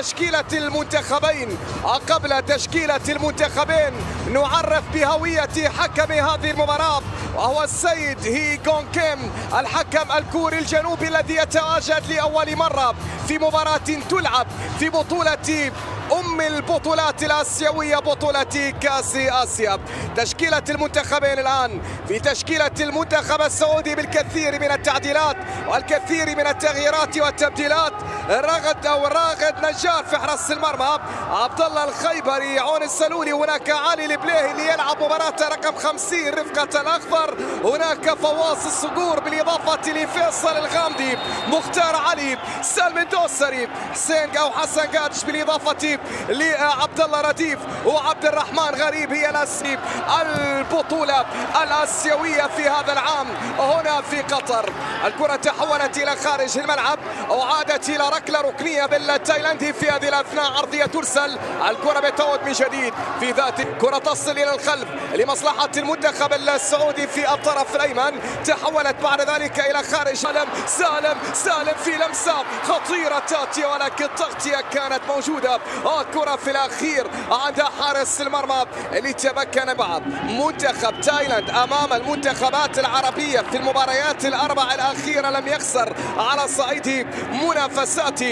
تشكيلة المنتخبين. قبل تشكيلة المنتخبين نعرف بهوية حكم هذه المباراة، وهو السيد هي غون كيم، الحكم الكوري الجنوبي الذي يتواجد لأول مرة في مباراة تلعب في بطولة أم البطولات الآسيوية، بطولة كأس آسيا. تشكيلة المنتخبين الآن في تشكيلة المنتخب السعودي بالكثير من التعديلات والكثير من التغييرات والتبديلات. راغد نجار في حرس المرمى، عبد الله الخيبري، عون السلولي، هناك علي البليهي اللي يلعب مباراة رقم 50 رفقة الأخضر، هناك فواز الصقور بالإضافة لفيصل الغامدي، مختار علي، سالم الدوسري، حسن قادش بالإضافة لعبد الله رديف وعبد الرحمن غريب. هي الأسيب البطولة الآسيوية في هذا العام هنا في قطر. الكرة تحولت إلى خارج الملعب وعادت إلى ركلة ركنية بالتايلاندي في هذه الأثناء. عرضية ترسل، الكرة بتعود من جديد في ذات كرة تصل إلى الخلف لمصلحة المنتخب السعودي في الطرف الأيمن. تحولت بعد ذلك إلى خارج. سالم في لمسة خطيرة تأتي، ولكن التغطية كانت موجودة. الكرة في الأخير عند حارس المرمى اللي تمكن بعض منتخب تايلاند أمام المنتخبات العربية في المباريات الأربع الأخيرة لم يخسر على صعيد منافسات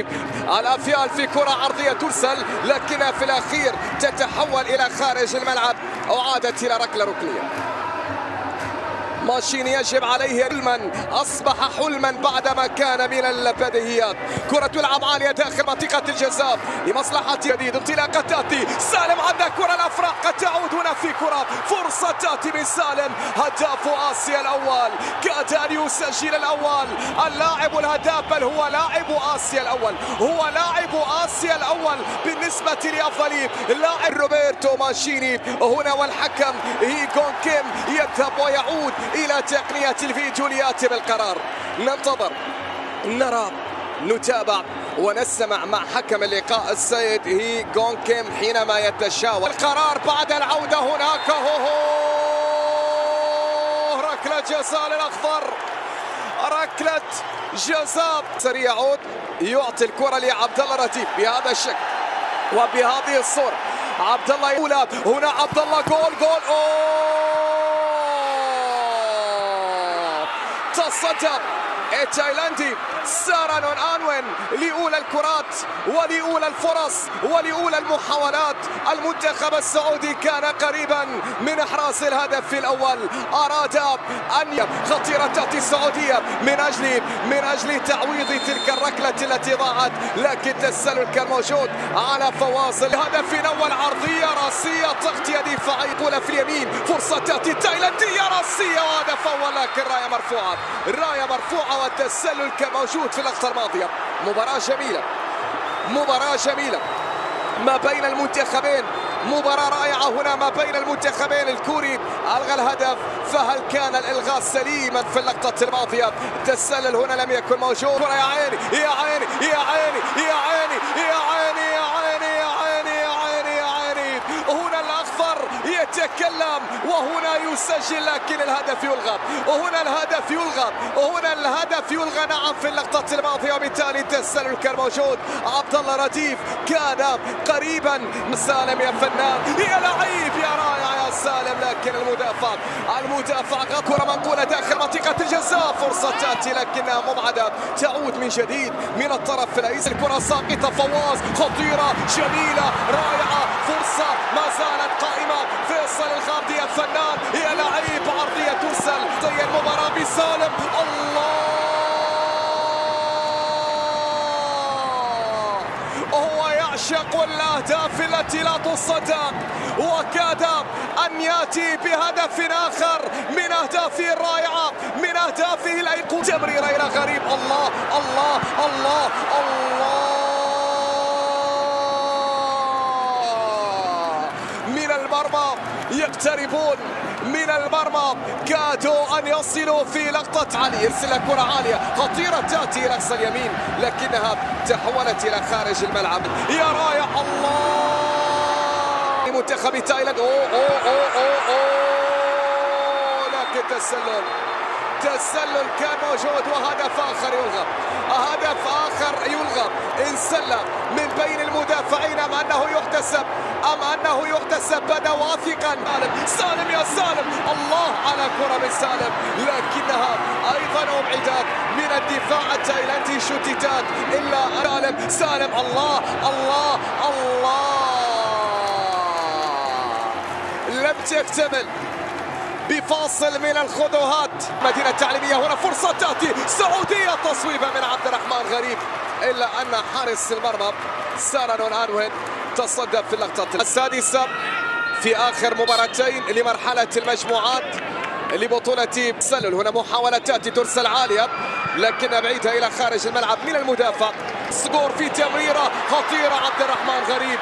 الأفيال. في كرة عرضية ترسل لكنها في الأخير تتحول إلى خارج الملعب وعادت إلى ركلة ركنية. ماشيني يجب عليه حلما، أصبح حلما بعدما كان من البديهيات. كرة تلعب عالية داخل منطقة الجزاء لمصلحة جديد. انطلاقة تأتي، سالم عندك كرة الأفراح قد تعود هنا في كرة، فرصة تأتي من سالم هداف آسيا الأول، كاد أن يسجل الأول. اللاعب الهداف بل هو لاعب آسيا الأول، هو لاعب آسيا الأول بالنسبة لأفضل لاعب روبرتو ماشيني هنا. والحكم هي غون كيم يذهب ويعود إلى تقنية الفيديو ليأتي بالقرار. ننتظر، نرى، نتابع ونستمع مع حكم اللقاء السيد هي غون كيم حينما يتشاور القرار بعد العودة. هناك ركلة جزاء للأخضر، ركلة جزاء. سريع يعود يعطي الكرة لعبد الله رديف بهذا الشكل وبهذه الصورة. عبد الله يولد هنا، عبد الله جول تصدى التايلاندي سارانون أنوين لأولى الكرات ولأولى الفرص ولأولى المحاولات. المنتخب السعودي كان قريبا من إحراز الهدف الأول، أراد أن خطيرة تأتي السعودية من أجل تعويض تلك الركلة التي ضاعت، لكن التسلل كان موجود على فواز. الهدف الأول عرضية راسية، تغطية دفاعية، طولة في اليمين، فرصة تأتي التايلاندية راسية وهدف أول، لكن راية مرفوعة والتسلل كان موجود في اللقطة الماضية. مباراة جميلة ما بين المنتخبين، مباراة رائعة هنا ما بين المنتخبين. الكوري ألغى الهدف، فهل كان الإلغاء سليما في اللقطة الماضية؟ التسلل هنا لم يكن موجود. يا عيني يا عيني يا عيني يا عيني يا عيني يا عيني يا عيني يا عيني يا عيني. هنا الأخضر يتكلم وهنا يسجل، لكن الهدف يلغى، وهنا الهدف يلغى، وهنا الهدف يلغى. نعم في اللقطة الماضية، وبالتالي التسلل كان موجود. عبد الله رديف كان قريبا. سالم يا فنان، يا لعيب، يا رائع يا سالم، لكن المدافع كرة منقولة داخل منطقة الجزاء، فرصة تأتي لكنها مبعدة، تعود من جديد من الطرف الأيسر. الكرة ساقطة، فواز خطيرة جميلة رائعة، فرصة ما زالت قائمة. فيصل الغامدي يا فنان، يا لعيب، عرضية ترسل. زي المباراة بسالم، الله، هو يعشق الأهداف التي لا تصدق، وكاد أن يأتي بهدف آخر من أهدافه الرائعة، من أهدافه الأيقونية. تمريرة إلى غريب، الله الله الله الله، من المرمى يقتربون من المرمى، كادوا أن يصلوا في لقطة. علي يرسل كرة عالية خطيرة تأتي إلى أقصى اليمين، لكنها تحولت إلى خارج الملعب. يا رايح، الله، منتخب تايلاند. لكن تسلل كان موجود، وهدف آخر يلغى، هدف آخر يلغى. انسلة من بين أنه يحتسب أم أنه يحتسب؟ بدا واثقا سالم يا سالم، الله على كرة من سالم، لكنها أيضا أبعدت من الدفاع التايلاندي، شتتات إلا سالم الله الله الله، لم تكتمل بفاصل من الخطوات. مدينة التعليمية هنا فرصة تأتي سعودية، تصويبة من عبد الرحمن غريب، إلا أن حارس المرمى سارانون أنوين تصدى في اللقطة السادسة في آخر مباراتين لمرحلة المجموعات لبطولة تسلل. هنا محاولة تأتي ترسل عالية لكنها بعيدة إلى خارج الملعب من المدافع. سكور في تمريرة خطيرة عبد الرحمن غريب،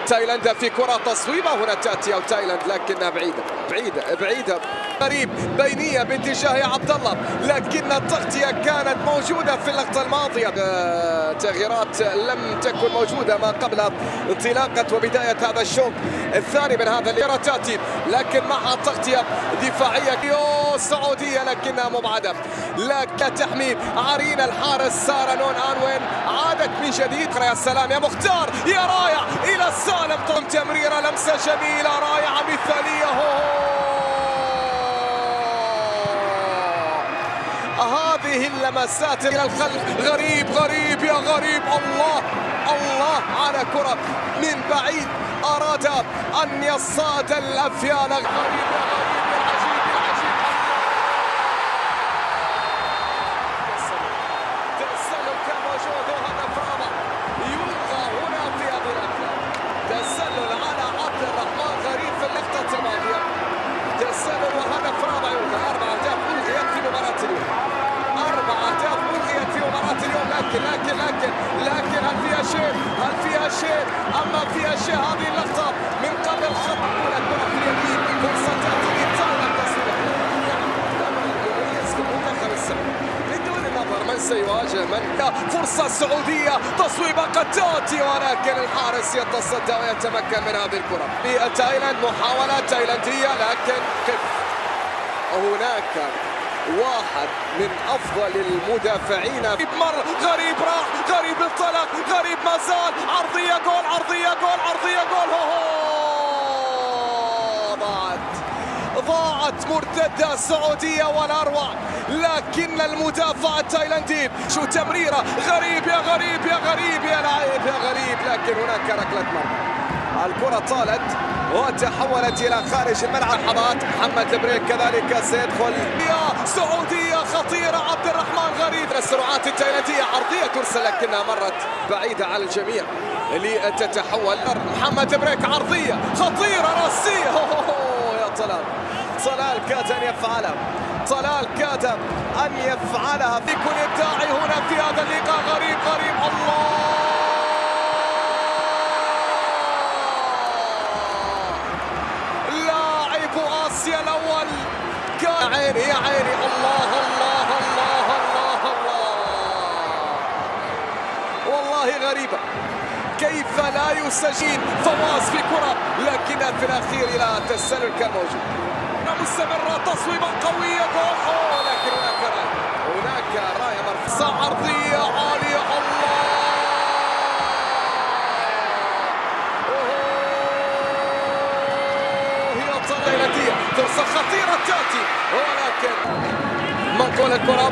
تايلاندا في كرة تصويبة هنا تأتي أو تايلاند لكنها بعيدة غريب بينية باتجاه عبد الله، لكن التغطية كانت موجودة في اللقطة الماضية. تغييرات لم تكن موجودة ما قبل انطلاقة وبداية هذا الشوط الثاني من هذا الليرة تأتي، لكن مع تغطية دفاعية سعودية لكنها مبعدة. لكن تحمي عرينا الحارس سارانون أنوين، عادت من جديد. يا سلام يا مختار يا رائع إلى سالم، تمريرة لمسة جميلة رائعة مثالية. هذه اللمسات إلى الخلف، غريب يا غريب، الله على كرة من بعيد أراد أن يصاد الأفيال. غريب تسلل كان موجود وهدف رابع يلغى هنا في هذه الأفيال. تسلل على عبد الرحمن غريب في اللقطة الماضية، تسلل وهدف رابع يلغى. 4 أهداف ألغيت في مباراة اليوم، 4 أهداف ألغيت في مباراة اليوم، لكن هل فيها شيء أما فيها شيء هذه اللقطة من قبل خط الأولى، كرة في اليمين، فرصة تأتي لتايلاند تصويبها في المنتخب السعودي بدون النظر من سيواجه من. فرصة سعودية تصويبة قد تأتي ولكن الحارس يتصدى ويتمكن من هذه الكرة. في تايلاند محاولة تايلاندية لكن هناك واحد من أفضل المدافعين مر غريب، راح غريب انطلق، غريب ما زال، عرضية جول ضاعت مرتدة سعودية والأروع، لكن المدافع التايلاندي شو تمريرة غريب يا لاعب يا غريب، لكن هناك ركلة مرمى. الكرة طالت وتحولت إلى خارج الملعب. لحظات محمد البريك كذلك سيدخل. سعودية خطيرة عبد الرحمن غريب، السرعات التايلاندية، عرضية ترسل لكنها مرت بعيدة على الجميع لتتحول. محمد البريك عرضية خطيرة راسية، يا طلال كاد أن يفعلها، يكون الداعي هنا في هذا اللقاء. غريب الله، آسيا الأول كان يا عيني الله والله غريبة كيف لا يسجل فواز في كرة، لكنها في الأخير إلى التسلل كان موجود. مستمرة تصويبة قوية جول، لكن هناك راية مرفوعة عرضية عالية فرصة خطيرة تأتي ولكن منقول الكرة.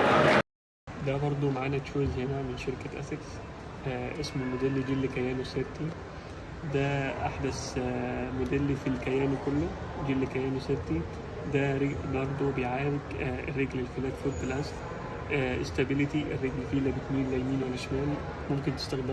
ده برضو معانا تشويز هنا من شركة أسكس، اسم الموديل جيل كيانو سيرتي. ده أحدث موديل في الكيانو كله، جيل كيانو سيرتي. ده برضو بيعالج الرجل الفلات فوت بلاست، استابيليتي، الرجل فيه لا بتميل لا يمين ولا شمال، ممكن تستخدم